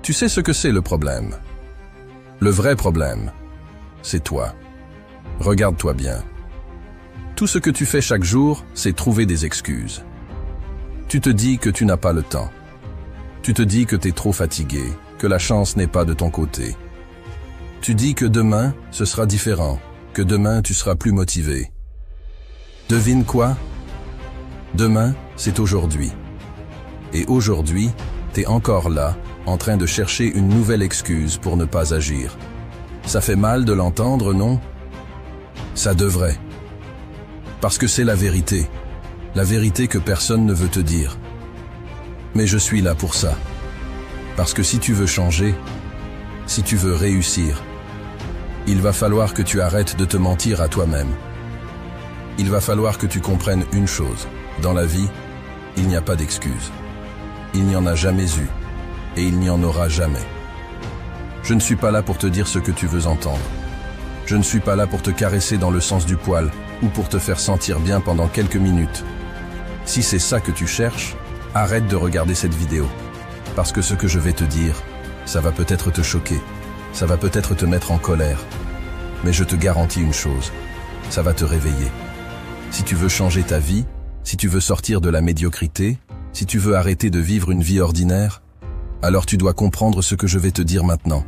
Tu sais ce que c'est le problème? Le vrai problème, c'est toi. Regarde-toi bien. Tout ce que tu fais chaque jour, c'est trouver des excuses. Tu te dis que tu n'as pas le temps. Tu te dis que tu es trop fatigué, que la chance n'est pas de ton côté. Tu dis que demain, ce sera différent, que demain, tu seras plus motivé. Devine quoi? Demain, c'est aujourd'hui. Et aujourd'hui, t'es encore là, en train de chercher une nouvelle excuse pour ne pas agir. Ça fait mal de l'entendre, non? Ça devrait. Parce que c'est la vérité que personne ne veut te dire. Mais je suis là pour ça. Parce que si tu veux changer, si tu veux réussir, il va falloir que tu arrêtes de te mentir à toi-même. Il va falloir que tu comprennes une chose. Dans la vie, il n'y a pas d'excuses. Il n'y en a jamais eu. Et il n'y en aura jamais. Je ne suis pas là pour te dire ce que tu veux entendre. Je ne suis pas là pour te caresser dans le sens du poil ou pour te faire sentir bien pendant quelques minutes. Si c'est ça que tu cherches, arrête de regarder cette vidéo. Parce que ce que je vais te dire, ça va peut-être te choquer. Ça va peut-être te mettre en colère. Mais je te garantis une chose, ça va te réveiller. Si tu veux changer ta vie, si tu veux sortir de la médiocrité, si tu veux arrêter de vivre une vie ordinaire, alors tu dois comprendre ce que je vais te dire maintenant.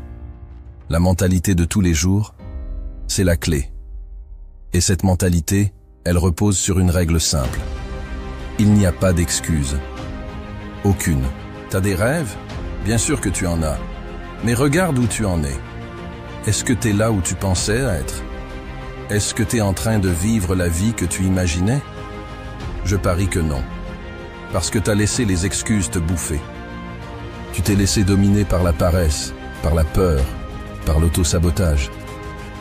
La mentalité de tous les jours, c'est la clé. Et cette mentalité, elle repose sur une règle simple. Il n'y a pas d'excuse. Aucune. T'as des rêves? Bien sûr que tu en as. Mais regarde où tu en es. Est-ce que t'es là où tu pensais être? Est-ce que t'es en train de vivre la vie que tu imaginais? Je parie que non. Parce que t'as laissé les excuses te bouffer. Tu t'es laissé dominer par la paresse, par la peur, par l'auto-sabotage.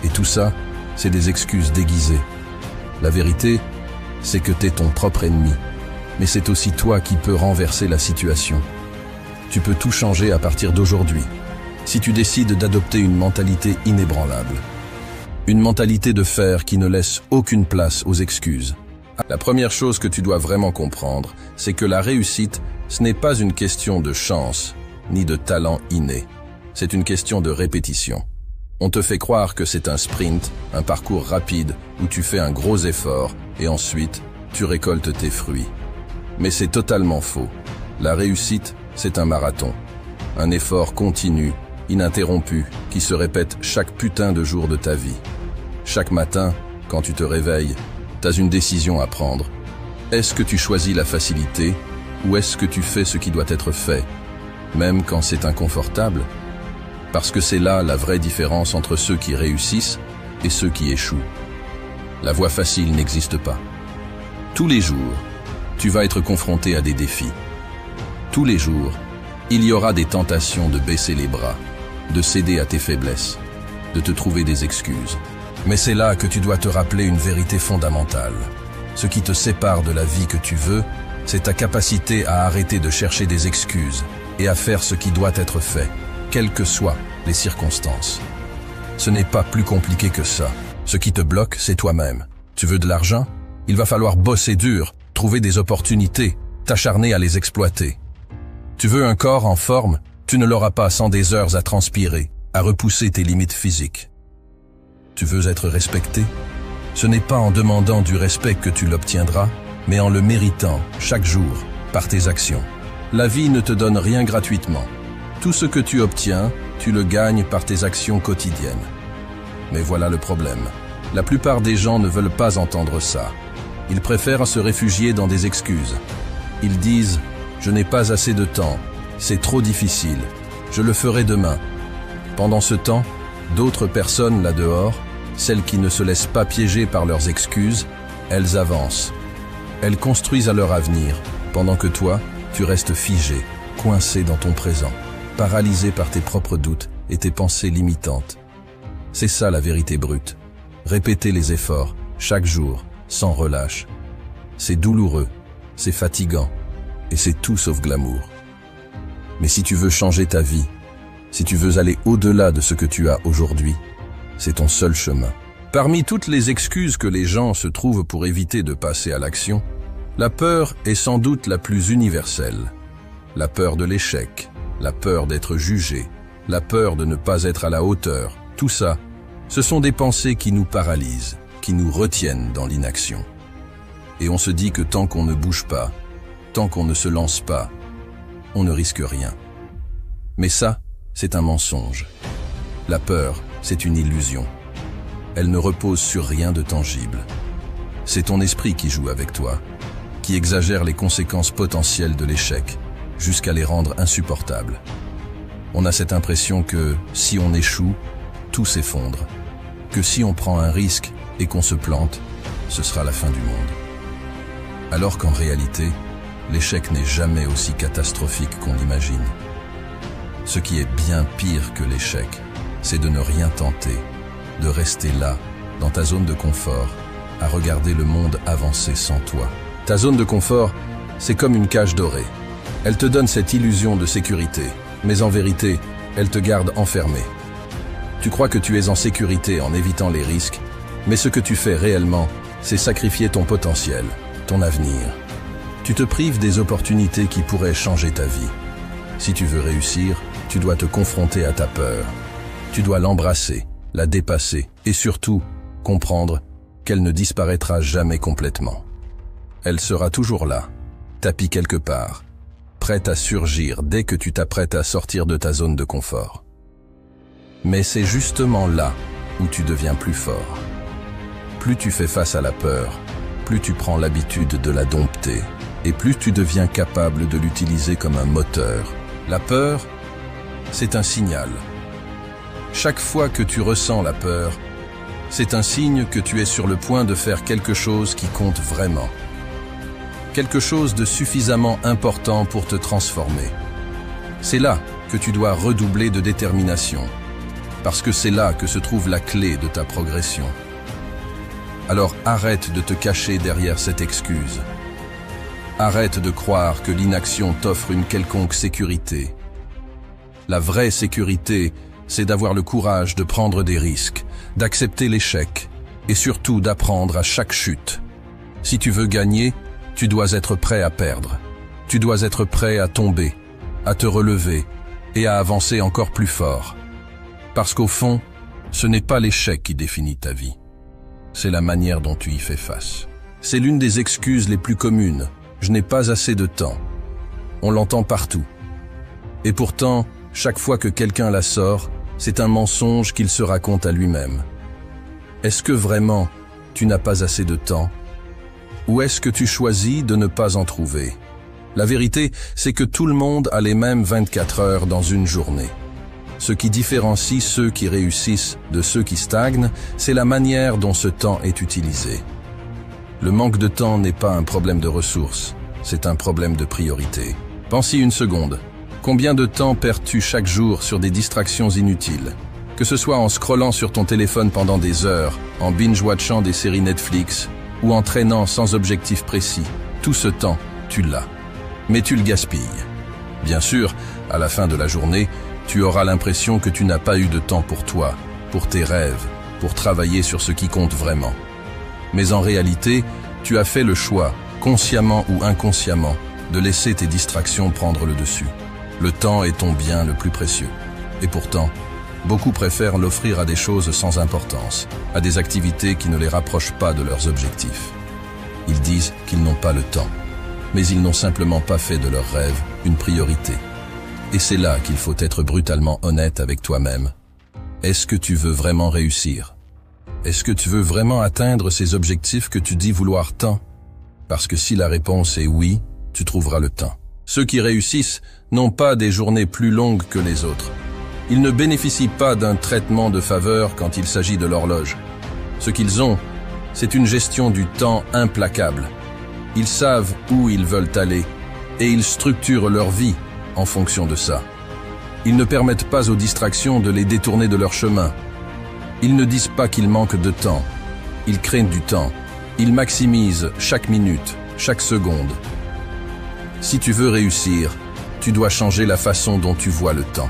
Et tout ça, c'est des excuses déguisées. La vérité, c'est que t'es ton propre ennemi. Mais c'est aussi toi qui peux renverser la situation. Tu peux tout changer à partir d'aujourd'hui. Si tu décides d'adopter une mentalité inébranlable. Une mentalité de fer qui ne laisse aucune place aux excuses. La première chose que tu dois vraiment comprendre, c'est que la réussite, ce n'est pas une question de chance, ni de talent inné. C'est une question de répétition. On te fait croire que c'est un sprint, un parcours rapide, où tu fais un gros effort, et ensuite, tu récoltes tes fruits. Mais c'est totalement faux. La réussite, c'est un marathon. Un effort continu, ininterrompu, qui se répète chaque putain de jour de ta vie. Chaque matin, quand tu te réveilles, t'as une décision à prendre. Est-ce que tu choisis la facilité, ou est-ce que tu fais ce qui doit être fait, même quand c'est inconfortable? Parce que c'est là la vraie différence entre ceux qui réussissent et ceux qui échouent. La voie facile n'existe pas. Tous les jours, tu vas être confronté à des défis. Tous les jours, il y aura des tentations de baisser les bras, de céder à tes faiblesses, de te trouver des excuses. Mais c'est là que tu dois te rappeler une vérité fondamentale. Ce qui te sépare de la vie que tu veux, c'est ta capacité à arrêter de chercher des excuses et à faire ce qui doit être fait, quelles que soient les circonstances. Ce n'est pas plus compliqué que ça. Ce qui te bloque, c'est toi-même. Tu veux de l'argent? Il va falloir bosser dur, trouver des opportunités, t'acharner à les exploiter. Tu veux un corps en forme? Tu ne l'auras pas sans des heures à transpirer, à repousser tes limites physiques. Tu veux être respecté? Ce n'est pas en demandant du respect que tu l'obtiendras, mais en le méritant chaque jour par tes actions. La vie ne te donne rien gratuitement. Tout ce que tu obtiens, tu le gagnes par tes actions quotidiennes. Mais voilà le problème. La plupart des gens ne veulent pas entendre ça. Ils préfèrent se réfugier dans des excuses. Ils disent « Je n'ai pas assez de temps, c'est trop difficile, je le ferai demain ». Pendant ce temps, d'autres personnes là dehors, celles qui ne se laissent pas piéger par leurs excuses, elles avancent. Elles construisent à leur avenir, pendant que toi, tu restes figé, coincé dans ton présent, paralysé par tes propres doutes et tes pensées limitantes. C'est ça la vérité brute. Répéter les efforts, chaque jour, sans relâche. C'est douloureux, c'est fatigant, et c'est tout sauf glamour. Mais si tu veux changer ta vie, si tu veux aller au-delà de ce que tu as aujourd'hui, c'est ton seul chemin. Parmi toutes les excuses que les gens se trouvent pour éviter de passer à l'action, la peur est sans doute la plus universelle. La peur de l'échec, la peur d'être jugé, la peur de ne pas être à la hauteur, tout ça, ce sont des pensées qui nous paralysent, qui nous retiennent dans l'inaction. Et on se dit que tant qu'on ne bouge pas, tant qu'on ne se lance pas, on ne risque rien. Mais ça, c'est un mensonge. La peur, c'est une illusion. Elle ne repose sur rien de tangible. C'est ton esprit qui joue avec toi, qui exagère les conséquences potentielles de l'échec, jusqu'à les rendre insupportables. On a cette impression que, si on échoue, tout s'effondre, que si on prend un risque et qu'on se plante, ce sera la fin du monde. Alors qu'en réalité, l'échec n'est jamais aussi catastrophique qu'on l'imagine. Ce qui est bien pire que l'échec, c'est de ne rien tenter, de rester là, dans ta zone de confort, à regarder le monde avancer sans toi. Ta zone de confort, c'est comme une cage dorée. Elle te donne cette illusion de sécurité, mais en vérité, elle te garde enfermé. Tu crois que tu es en sécurité en évitant les risques, mais ce que tu fais réellement, c'est sacrifier ton potentiel, ton avenir. Tu te prives des opportunités qui pourraient changer ta vie. Si tu veux réussir, tu dois te confronter à ta peur. Tu dois l'embrasser, la dépasser et surtout comprendre qu'elle ne disparaîtra jamais complètement. Elle sera toujours là, tapie quelque part, prête à surgir dès que tu t'apprêtes à sortir de ta zone de confort. Mais c'est justement là où tu deviens plus fort. Plus tu fais face à la peur, plus tu prends l'habitude de la dompter et plus tu deviens capable de l'utiliser comme un moteur. La peur, c'est un signal. Chaque fois que tu ressens la peur, c'est un signe que tu es sur le point de faire quelque chose qui compte vraiment. Quelque chose de suffisamment important pour te transformer. C'est là que tu dois redoubler de détermination, parce que c'est là que se trouve la clé de ta progression. Alors arrête de te cacher derrière cette excuse. Arrête de croire que l'inaction t'offre une quelconque sécurité. La vraie sécurité, c'est d'avoir le courage de prendre des risques, d'accepter l'échec et surtout d'apprendre à chaque chute. Si tu veux gagner, tu dois être prêt à perdre. Tu dois être prêt à tomber, à te relever et à avancer encore plus fort. Parce qu'au fond, ce n'est pas l'échec qui définit ta vie. C'est la manière dont tu y fais face. C'est l'une des excuses les plus communes. Je n'ai pas assez de temps. On l'entend partout. Et pourtant, chaque fois que quelqu'un la sort, c'est un mensonge qu'il se raconte à lui-même. Est-ce que vraiment, tu n'as pas assez de temps? Ou est-ce que tu choisis de ne pas en trouver? La vérité, c'est que tout le monde a les mêmes 24 heures dans une journée. Ce qui différencie ceux qui réussissent de ceux qui stagnent, c'est la manière dont ce temps est utilisé. Le manque de temps n'est pas un problème de ressources, c'est un problème de priorité. Pense-y une seconde. Combien de temps perds-tu chaque jour sur des distractions inutiles? Que ce soit en scrollant sur ton téléphone pendant des heures, en binge-watchant des séries Netflix, ou en traînant sans objectif précis, tout ce temps, tu l'as. Mais tu le gaspilles. Bien sûr, à la fin de la journée, tu auras l'impression que tu n'as pas eu de temps pour toi, pour tes rêves, pour travailler sur ce qui compte vraiment. Mais en réalité, tu as fait le choix, consciemment ou inconsciemment, de laisser tes distractions prendre le dessus. Le temps est ton bien le plus précieux. Et pourtant, beaucoup préfèrent l'offrir à des choses sans importance, à des activités qui ne les rapprochent pas de leurs objectifs. Ils disent qu'ils n'ont pas le temps, mais ils n'ont simplement pas fait de leurs rêves une priorité. Et c'est là qu'il faut être brutalement honnête avec toi-même. Est-ce que tu veux vraiment réussir? Est-ce que tu veux vraiment atteindre ces objectifs que tu dis vouloir tant? Parce que si la réponse est oui, tu trouveras le temps. Ceux qui réussissent n'ont pas des journées plus longues que les autres. Ils ne bénéficient pas d'un traitement de faveur quand il s'agit de l'horloge. Ce qu'ils ont, c'est une gestion du temps implacable. Ils savent où ils veulent aller et ils structurent leur vie en fonction de ça. Ils ne permettent pas aux distractions de les détourner de leur chemin. Ils ne disent pas qu'ils manquent de temps. Ils créent du temps. Ils maximisent chaque minute, chaque seconde. Si tu veux réussir, tu dois changer la façon dont tu vois le temps.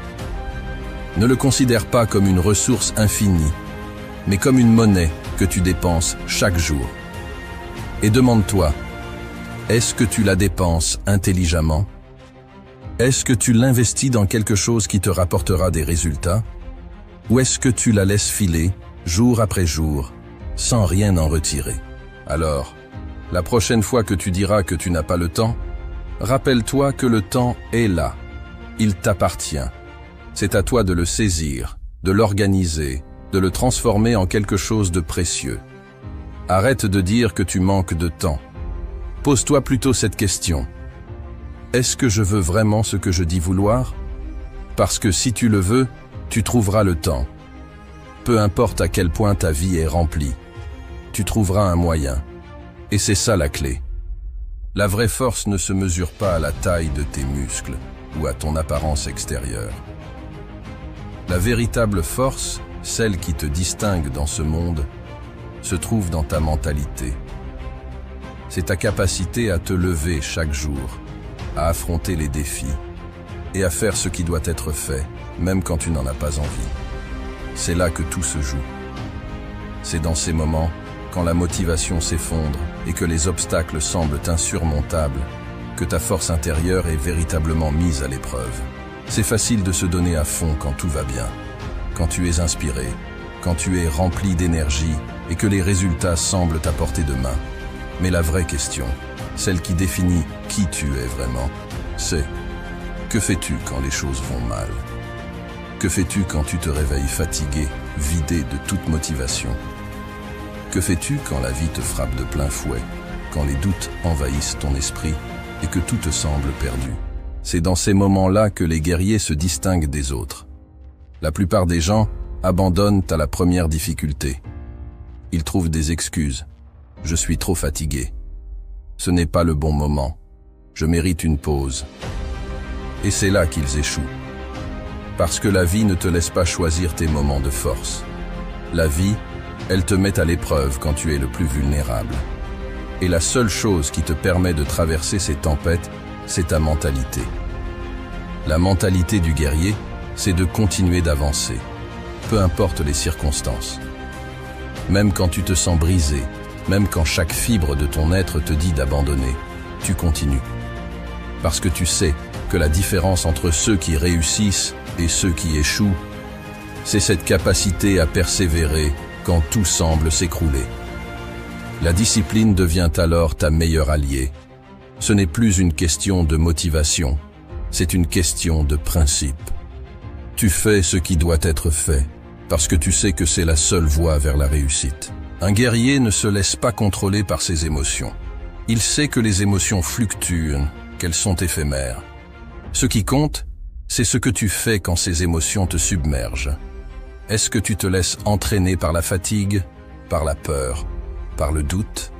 Ne le considère pas comme une ressource infinie, mais comme une monnaie que tu dépenses chaque jour. Et demande-toi, est-ce que tu la dépenses intelligemment? Est-ce que tu l'investis dans quelque chose qui te rapportera des résultats? Ou est-ce que tu la laisses filer, jour après jour, sans rien en retirer? Alors, la prochaine fois que tu diras que tu n'as pas le temps, rappelle-toi que le temps est là. Il t'appartient. C'est à toi de le saisir, de l'organiser, de le transformer en quelque chose de précieux. Arrête de dire que tu manques de temps. Pose-toi plutôt cette question. Est-ce que je veux vraiment ce que je dis vouloir? Parce que si tu le veux, tu trouveras le temps. Peu importe à quel point ta vie est remplie, tu trouveras un moyen. Et c'est ça la clé. La vraie force ne se mesure pas à la taille de tes muscles ou à ton apparence extérieure. La véritable force, celle qui te distingue dans ce monde, se trouve dans ta mentalité. C'est ta capacité à te lever chaque jour, à affronter les défis et à faire ce qui doit être fait, même quand tu n'en as pas envie. C'est là que tout se joue. C'est dans ces moments, quand la motivation s'effondre et que les obstacles semblent insurmontables, que ta force intérieure est véritablement mise à l'épreuve. C'est facile de se donner à fond quand tout va bien, quand tu es inspiré, quand tu es rempli d'énergie et que les résultats semblent à portée de main. Mais la vraie question, celle qui définit qui tu es vraiment, c'est: que fais-tu quand les choses vont mal? Que fais-tu quand tu te réveilles fatigué, vidé de toute motivation? Que fais-tu quand la vie te frappe de plein fouet, quand les doutes envahissent ton esprit et que tout te semble perdu? C'est dans ces moments-là que les guerriers se distinguent des autres. La plupart des gens abandonnent à la première difficulté. Ils trouvent des excuses. Je suis trop fatigué. Ce n'est pas le bon moment. Je mérite une pause. Et c'est là qu'ils échouent. Parce que la vie ne te laisse pas choisir tes moments de force. La vie, elle te met à l'épreuve quand tu es le plus vulnérable. Et la seule chose qui te permet de traverser ces tempêtes, c'est ta mentalité. La mentalité du guerrier, c'est de continuer d'avancer, peu importe les circonstances. Même quand tu te sens brisé, même quand chaque fibre de ton être te dit d'abandonner, tu continues. Parce que tu sais que la différence entre ceux qui réussissent et ceux qui échouent, c'est cette capacité à persévérer quand tout semble s'écrouler. La discipline devient alors ta meilleure alliée. Ce n'est plus une question de motivation, c'est une question de principe. Tu fais ce qui doit être fait, parce que tu sais que c'est la seule voie vers la réussite. Un guerrier ne se laisse pas contrôler par ses émotions. Il sait que les émotions fluctuent, qu'elles sont éphémères. Ce qui compte, c'est ce que tu fais quand ces émotions te submergent. Est-ce que tu te laisses entraîner par la fatigue, par la peur, par le doute?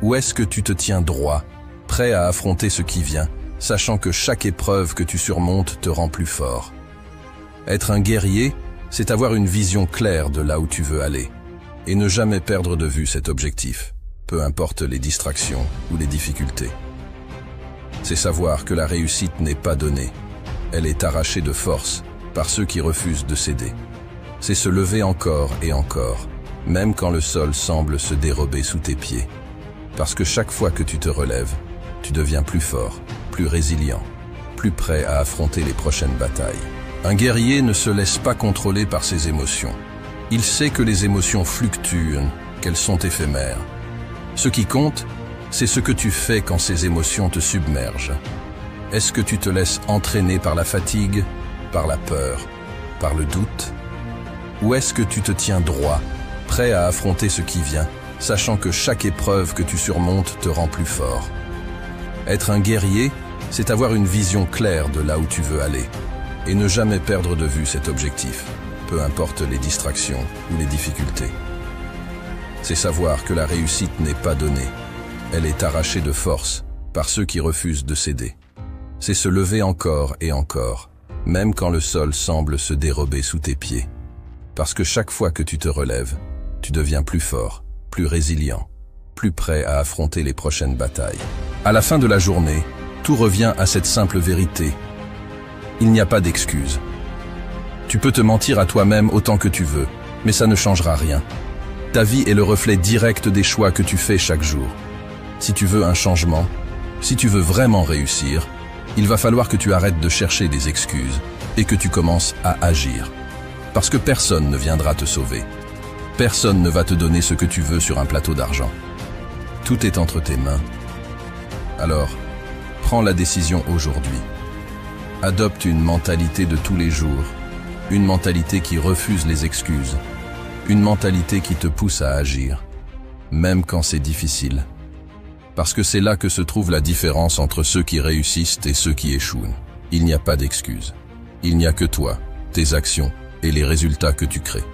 Ou est-ce que tu te tiens droit, prêt à affronter ce qui vient, sachant que chaque épreuve que tu surmontes te rend plus fort? Être un guerrier, c'est avoir une vision claire de là où tu veux aller, et ne jamais perdre de vue cet objectif, peu importe les distractions ou les difficultés. C'est savoir que la réussite n'est pas donnée, elle est arrachée de force par ceux qui refusent de céder. C'est se lever encore et encore, même quand le sol semble se dérober sous tes pieds. Parce que chaque fois que tu te relèves, tu deviens plus fort, plus résilient, plus prêt à affronter les prochaines batailles. Un guerrier ne se laisse pas contrôler par ses émotions. Il sait que les émotions fluctuent, qu'elles sont éphémères. Ce qui compte, c'est ce que tu fais quand ces émotions te submergent. Est-ce que tu te laisses entraîner par la fatigue, par la peur, par le doute? Ou est-ce que tu te tiens droit, prêt à affronter ce qui vient, sachant que chaque épreuve que tu surmontes te rend plus fort? Être un guerrier, c'est avoir une vision claire de là où tu veux aller, et ne jamais perdre de vue cet objectif, peu importe les distractions ou les difficultés. C'est savoir que la réussite n'est pas donnée, elle est arrachée de force par ceux qui refusent de céder. C'est se lever encore et encore, même quand le sol semble se dérober sous tes pieds. Parce que chaque fois que tu te relèves, tu deviens plus fort, plus résilient, plus prêt à affronter les prochaines batailles. À la fin de la journée, tout revient à cette simple vérité. Il n'y a pas d'excuse. Tu peux te mentir à toi-même autant que tu veux, mais ça ne changera rien. Ta vie est le reflet direct des choix que tu fais chaque jour. Si tu veux un changement, si tu veux vraiment réussir, Il va falloir que tu arrêtes de chercher des excuses et que tu commences à agir. Parce que personne ne viendra te sauver. Personne ne va te donner ce que tu veux sur un plateau d'argent. Tout est entre tes mains. Alors, prends la décision aujourd'hui. Adopte une mentalité de tous les jours, une mentalité qui refuse les excuses, une mentalité qui te pousse à agir, même quand c'est difficile. Parce que c'est là que se trouve la différence entre ceux qui réussissent et ceux qui échouent. Il n'y a pas d'excuses. Il n'y a que toi, tes actions et les résultats que tu crées.